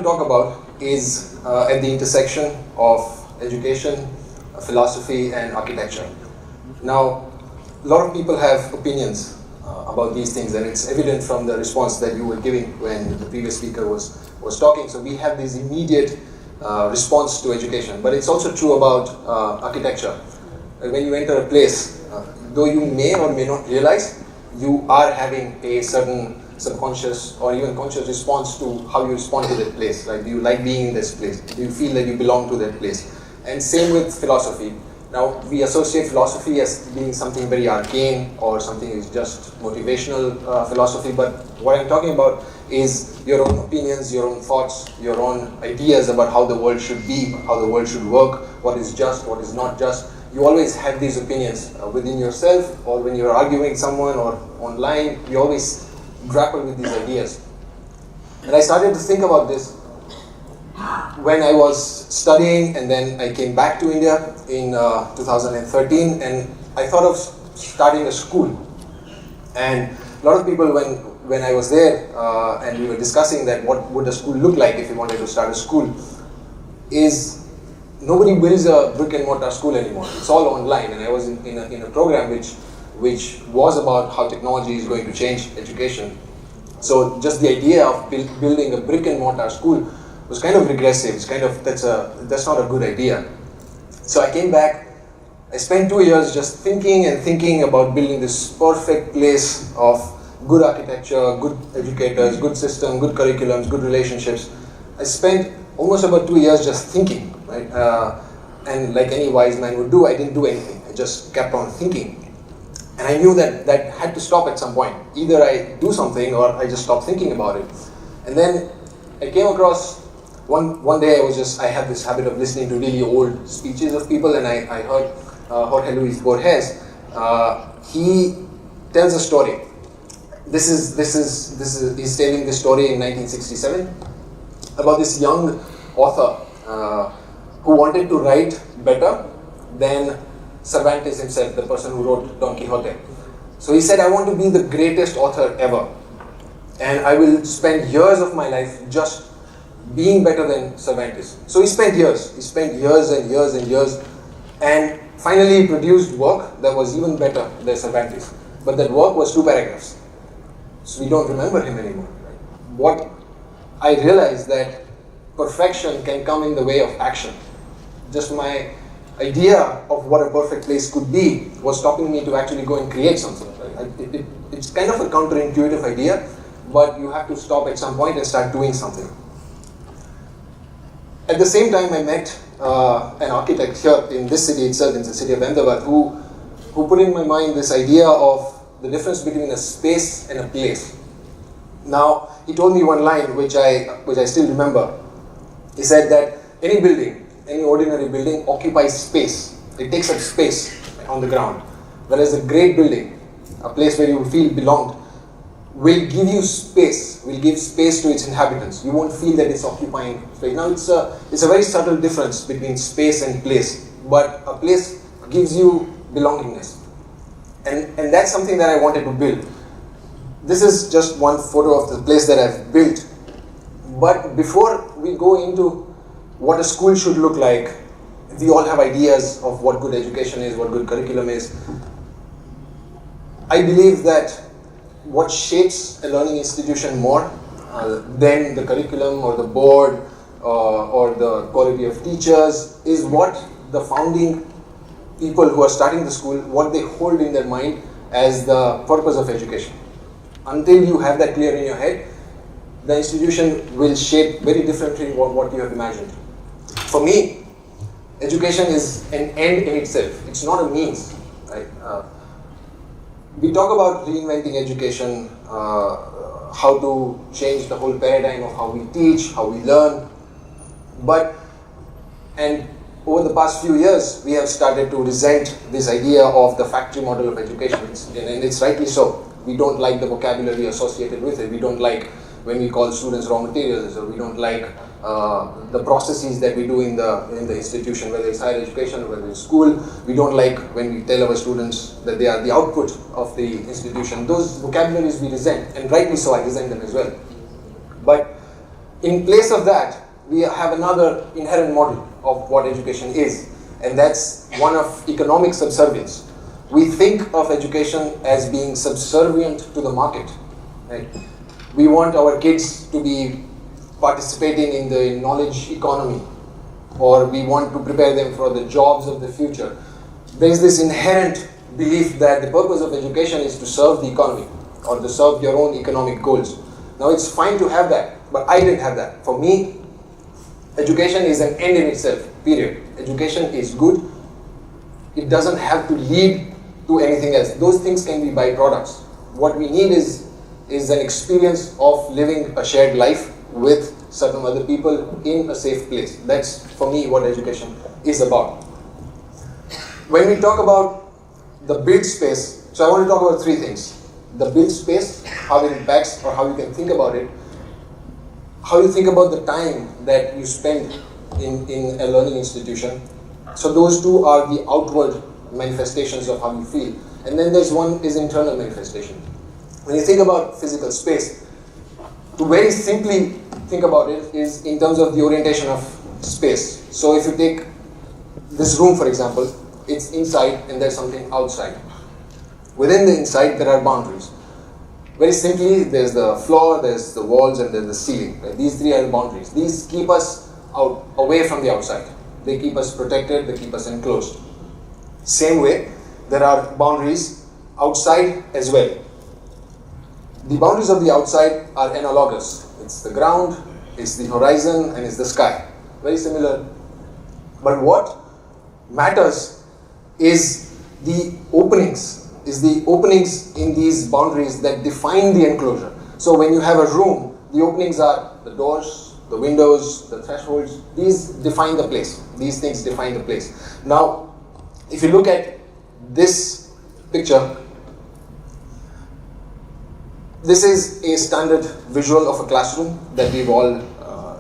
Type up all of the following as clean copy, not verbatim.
to talk about is at the intersection of education, philosophy, and architecture. Now, a lot of people have opinions about these things, and it's evident from the response that you were giving when the previous speaker was talking. So we have this immediate response to education, but it's also true about architecture. When you enter a place, though you may or may not realize, you are having a certain subconscious or even conscious response to how you respond to that place. Like, do you like being in this place? Do you feel that you belong to that place? And same with philosophy. Now, we associate philosophy as being something very arcane or something is just motivational philosophy, but what I'm talking about is your own opinions, your own thoughts, your own ideas about how the world should be, how the world should work, what is just, what is not just. You always have these opinions within yourself, or when you're arguing with someone or online, you always grapple with these ideas. And I started to think about this when I was studying, and then I came back to India in 2013, and I thought of starting a school. And a lot of people, when I was there and we were discussing that what would a school look like if you wanted to start a school, is nobody builds a brick and mortar school anymore. It's all online, and I was in a program which was about how technology is going to change education. So just the idea of building a brick and mortar school was kind of regressive. It's kind of, that's not a good idea. So I came back, I spent 2 years just thinking about building this perfect place of good architecture, good educators, good system, good curriculums, good relationships. I spent almost about 2 years just thinking, right? And like any wise man would do, I didn't do anything. I just kept on thinking. And I knew that had to stop at some point. Either I do something or I just stop thinking about it. And then I came across, one day I had this habit of listening to really old speeches of people, and I heard Jorge Luis Borges. He tells a story. He's telling this story in 1967 about this young author who wanted to write better than Cervantes himself, the person who wrote Don Quixote. So he said, I want to be the greatest author ever, and I will spend years of my life just being better than Cervantes. So he spent years and years and years, and finally he produced work that was even better than Cervantes. But that work was 2 paragraphs. So we don't remember him anymore. Right? What I realized that perfection can come in the way of action. Just my idea of what a perfect place could be was stopping me to actually go and create something. Right? It's kind of a counterintuitive idea, but you have to stop at some point and start doing something. At the same time, I met an architect here in this city itself, in the city of Ahmedabad, who put in my mind this idea of the difference between a space and a place. Now, he told me one line which I still remember. He said that any building, any ordinary building occupies space. It takes up space on the ground. Whereas a great building, a place where you feel belonged, will give you space, will give space to its inhabitants. You won't feel that it's occupying space. Now, it's a very subtle difference between space and place, but a place gives you belongingness. And that's something that I wanted to build. This is just one photo of the place that I've built. But before we go into what a school should look like, we all have ideas of what good education is, what good curriculum is. I believe that what shapes a learning institution more than the curriculum or the board or the quality of teachers is what the founding people who are starting the school, what they hold in their mind as the purpose of education. Until you have that clear in your head, the institution will shape very differently what you have imagined. For me, education is an end in itself. It's not a means. Right? We talk about reinventing education, how to change the whole paradigm of how we teach, how we learn. And over the past few years, we have started to resent this idea of the factory model of education, and it's rightly so. We don't like the vocabulary associated with it. We don't like when we call students raw materials, or we don't like the processes that we do in the institution, whether it's higher education or whether it's school. We don't like when we tell our students that they are the output of the institution. Those vocabularies we resent, and rightly so. I resent them as well. But In place of that, we have another inherent model of what education is, and that's one of economic subservience. We think of education as being subservient to the market, right? We want our kids to be participating in the knowledge economy, or we want to prepare them for the jobs of the future. There is this inherent belief that the purpose of education is to serve the economy or to serve your own economic goals. Now it's fine to have that, but I didn't have that. For me, education is an end in itself, period. Education is good. It doesn't have to lead to anything else. Those things can be byproducts. What we need is an experience of living a shared life with certain other people in a safe place. That's, for me, what education is about. When we talk about the built space, so I want to talk about three things. The built space, how it impacts, or how you can think about it. How you think about the time that you spend in a learning institution. So those two are the outward manifestations of how you feel. And then there's one is internal manifestation. When you think about physical space, to very simply think about it is in terms of the orientation of space. So if you take this room, for example, it's inside and there's something outside. Within the inside, there are boundaries. Very simply, there's the floor, there's the walls, and there's the ceiling. Right? These three are the boundaries. These keep us out, away from the outside. They keep us protected, they keep us enclosed. Same way, there are boundaries outside as well. The boundaries of the outside are analogous. It's the ground, it's the horizon, and it's the sky. Very similar. But what matters is the openings in these boundaries that define the enclosure. So when you have a room, the openings are the doors, the windows, the thresholds. These define the place. These things define the place. Now, if you look at this picture, this is a standard visual of a classroom that we've all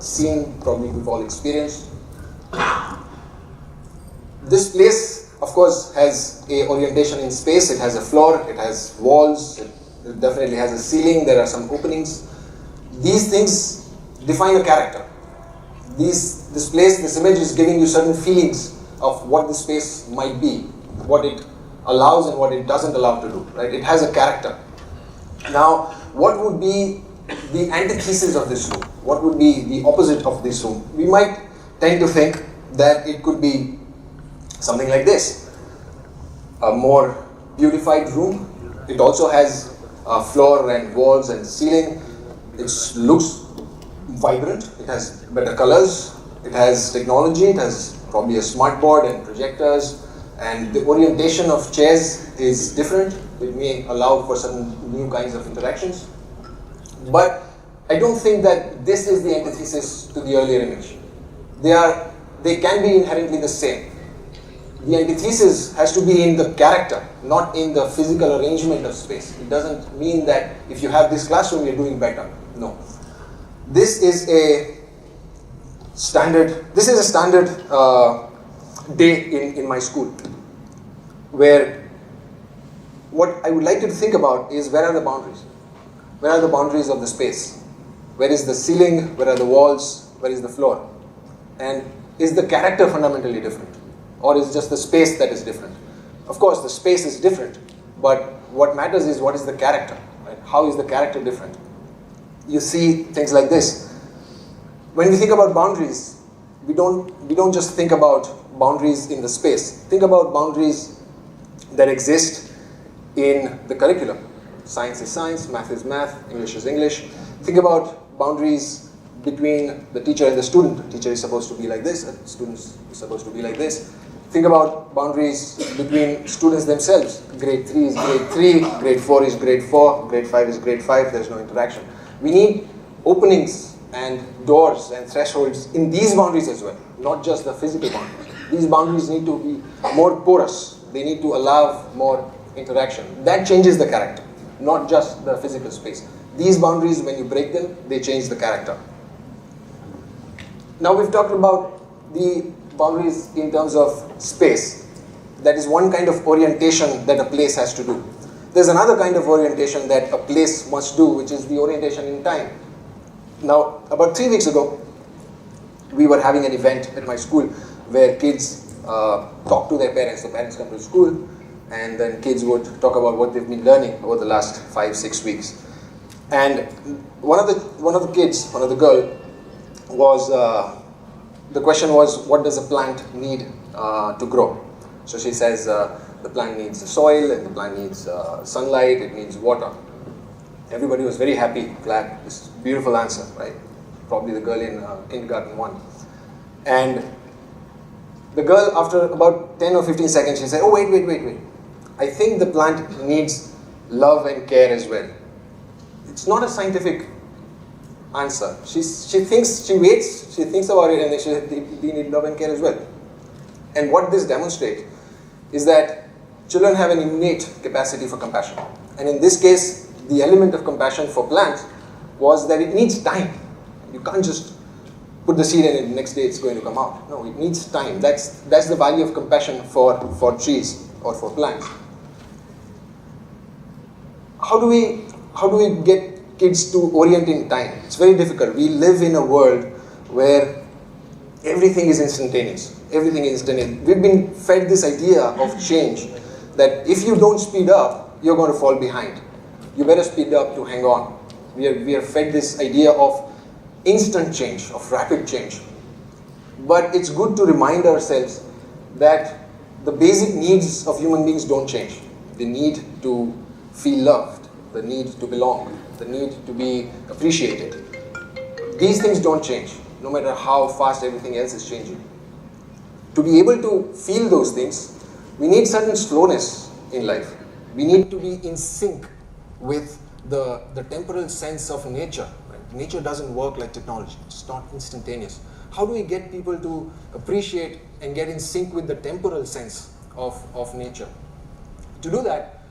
seen, probably we've all experienced. This place, of course, has a orientation in space. It has a floor, it has walls, it definitely has a ceiling, there are some openings. These things define a character. This place, this image is giving you certain feelings of what the space might be, what it allows and what it doesn't allow to do, right? It has a character. Now, what would be the antithesis of this room? What would be the opposite of this room? We might tend to think that it could be something like this. A more beautified room. It also has a floor and walls and ceiling. It looks vibrant. It has better colors. It has technology. It has probably a smart board and projectors. And the orientation of chairs is different. It may allow for certain new kinds of interactions. But I don't think that this is the antithesis to the earlier image. They can be inherently the same. The antithesis has to be in the character, not in the physical arrangement of space. It doesn't mean that if you have this classroom, you're doing better. No. This is a standard day in my school, where what I would like you to think about is where are the boundaries? Where are the boundaries of the space? Where is the ceiling? Where are the walls? Where is the floor? And is the character fundamentally different? Or is just the space that is different? Of course, the space is different, but what matters is what is the character, right? How is the character different? You see things like this. When we think about boundaries, we don't just think about boundaries in the space. Think about boundaries that exist in the curriculum. Science is science, math is math, English is English. Think about boundaries between the teacher and the student. The teacher is supposed to be like this, and students is supposed to be like this. Think about boundaries between students themselves. Grade 3 is grade 3, grade 4 is grade 4, grade 5 is grade 5, there's no interaction. We need openings and doors and thresholds in these boundaries as well, not just the physical boundaries. These boundaries need to be more porous. They need to allow more interaction. That changes the character, not just the physical space. These boundaries, when you break them, they change the character. Now we've talked about the boundaries in terms of space. That is one kind of orientation that a place has to do. There's another kind of orientation that a place must do, which is the orientation in time. Now, about 3 weeks ago, we were having an event at my school where kids talk to their parents. The parents come to school, and then kids would talk about what they've been learning over the last 5-6 weeks. And one of the kids, one of the girl, was the question was, what does a plant need to grow? So she says the plant needs the soil, and the plant needs sunlight, it needs water. Everybody was very happy, glad. This beautiful answer, right? Probably the girl in kindergarten 1. And the girl, after about 10 or 15 seconds, she said, oh, wait. I think the plant needs love and care as well. It's not a scientific answer. She thinks, she waits, she thinks about it, and then she said, they need love and care as well. And what this demonstrates is that children have an innate capacity for compassion. And in this case, the element of compassion for plants was that it needs time. You can't just put the seed in and the next day it's going to come out. No, it needs time. That's the value of compassion for trees or for plants. How do we get kids to orient in time? It's very difficult. We live in a world where everything is instantaneous. Everything is instantaneous. We've been fed this idea of change, that if you don't speed up, you're going to fall behind. You better speed up to hang on. We are fed this idea of instant change, of rapid change. But it's good to remind ourselves that the basic needs of human beings don't change. The need to feel loved, the need to belong, the need to be appreciated. These things don't change, no matter how fast everything else is changing. To be able to feel those things, we need certain slowness in life. We need to be in sync with the temporal sense of nature. Right? Nature doesn't work like technology. It's not instantaneous. How do we get people to appreciate and get in sync with the temporal sense of nature? To do that,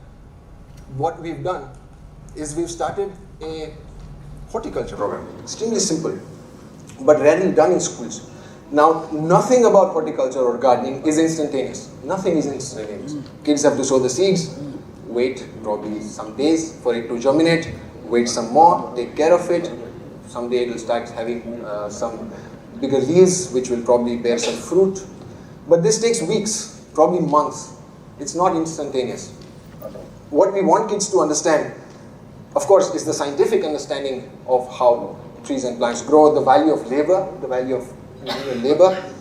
what we've done is we've started a horticulture program. Extremely simple, but rarely done in schools. Now, nothing about horticulture or gardening is instantaneous. Nothing is instantaneous. Kids have to sow the seeds, wait probably some days for it to germinate, wait some more, take care of it. Someday it will start having some bigger leaves, which will probably bear some fruit. But this takes weeks, probably months. It's not instantaneous. What we want kids to understand, of course, is the scientific understanding of how trees and plants grow, the value of labor, the value of manual labor,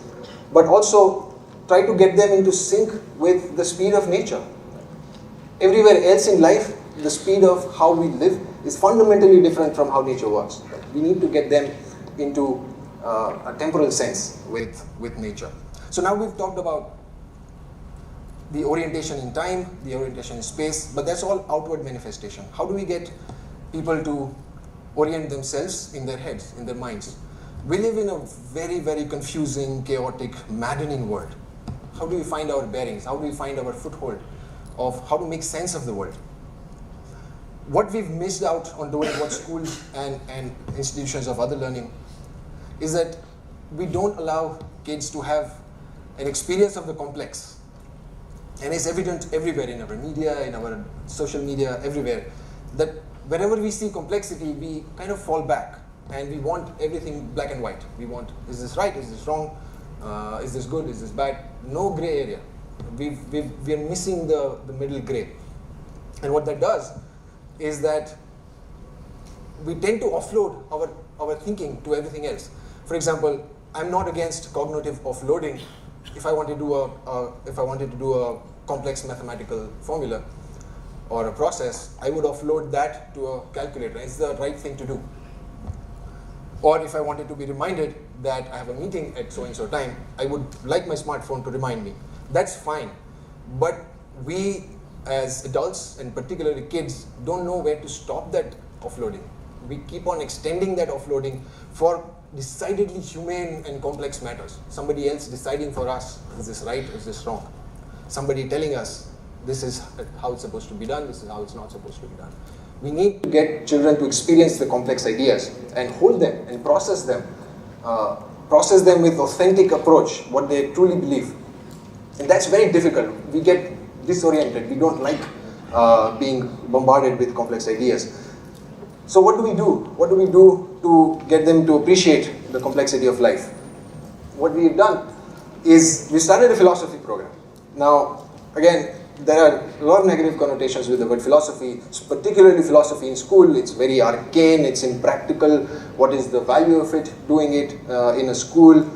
but also try to get them into sync with the speed of nature. Everywhere else in life, the speed of how we live is fundamentally different from how nature works. We need to get them into a temporal sense with nature. So now we've talked about the orientation in time, the orientation in space, but that's all outward manifestation. How do we get people to orient themselves in their heads, in their minds? We live in a very, very confusing, chaotic, maddening world. How do we find our bearings? How do we find our foothold of how to make sense of the world? What we've missed out on doing, what schools and institutions of other learning, is that we don't allow kids to have an experience of the complex. And it's evident everywhere in our media, in our social media, everywhere, that wherever we see complexity, we kind of fall back and we want everything black and white. We want, is this right, is this wrong, is this good, is this bad? No gray area. We're missing the middle gray. And what that does is that we tend to offload our thinking to everything else. For example, I'm not against cognitive offloading. If I wanted to do a complex mathematical formula or a process, I would offload that to a calculator. It's the right thing to do. Or if I wanted to be reminded that I have a meeting at so-and-so time, I would like my smartphone to remind me. That's fine. But we as adults, and particularly kids, don't know where to stop that offloading. We keep on extending that offloading for decidedly humane and complex matters. Somebody else deciding for us, is this right, is this wrong? Somebody telling us, this is how it's supposed to be done, this is how it's not supposed to be done. We need to get children to experience the complex ideas and hold them and process them with authentic approach, what they truly believe. And that's very difficult. We get disoriented. We don't like being bombarded with complex ideas. So what do we do? What do we do to get them to appreciate the complexity of life? What we've done is we started a philosophy program. Now, again, there are a lot of negative connotations with the word philosophy, particularly philosophy in school. It's very arcane, it's impractical. What is the value of it, doing it in a school?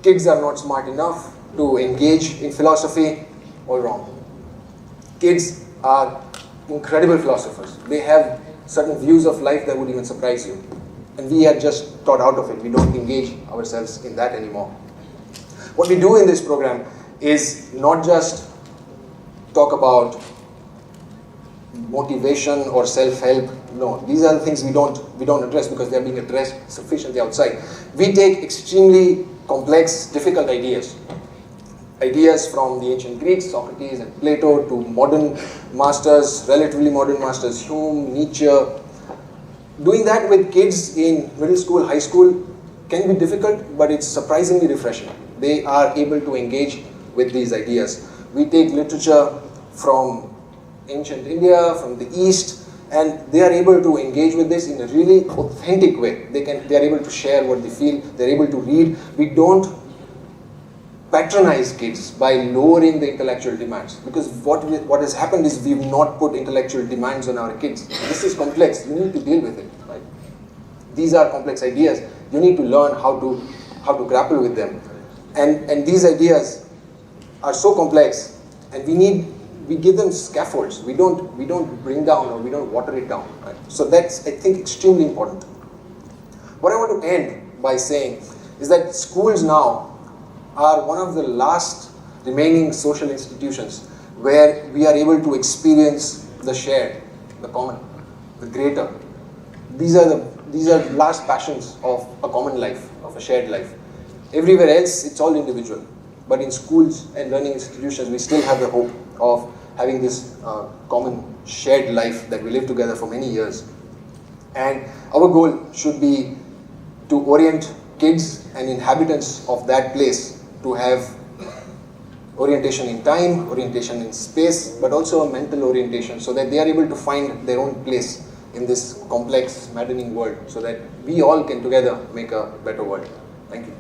Kids are not smart enough to engage in philosophy. All wrong. Kids are incredible philosophers. They have certain views of life that would even surprise you. And we are just taught out of it. We don't engage ourselves in that anymore. What we do in this program is not just talk about motivation or self-help. No, these are the things we don't address because they are being addressed sufficiently outside. We take extremely complex, difficult ideas from the ancient Greeks, Socrates and Plato, to modern masters, relatively modern masters, Hume, Nietzsche. Doing that with kids in middle school, high school can be difficult, but it's surprisingly refreshing. They are able to engage with these ideas. We take literature from ancient India, from the East, and they are able to engage with this in a really authentic way. They are able to share what they feel, they're able to read. We don't patronize kids by lowering the intellectual demands, because what has happened is we've not put intellectual demands on our kids. This is complex, you need to deal with it, right? These are complex ideas, you need to learn how to grapple with them. And these ideas are so complex, and we give them scaffolds. We don't bring down or we don't water it down, right? So that's, I think, extremely important. What I want to end by saying is that schools now are one of the last remaining social institutions where we are able to experience the shared, the common, the greater. These are last passions of a common life, of a shared life. Everywhere else, it's all individual. But in schools and learning institutions, we still have the hope of having this common shared life that we live together for many years. And our goal should be to orient kids and inhabitants of that place to have orientation in time, orientation in space, but also a mental orientation, so that they are able to find their own place in this complex, maddening world, so that we all can together make a better world. Thank you.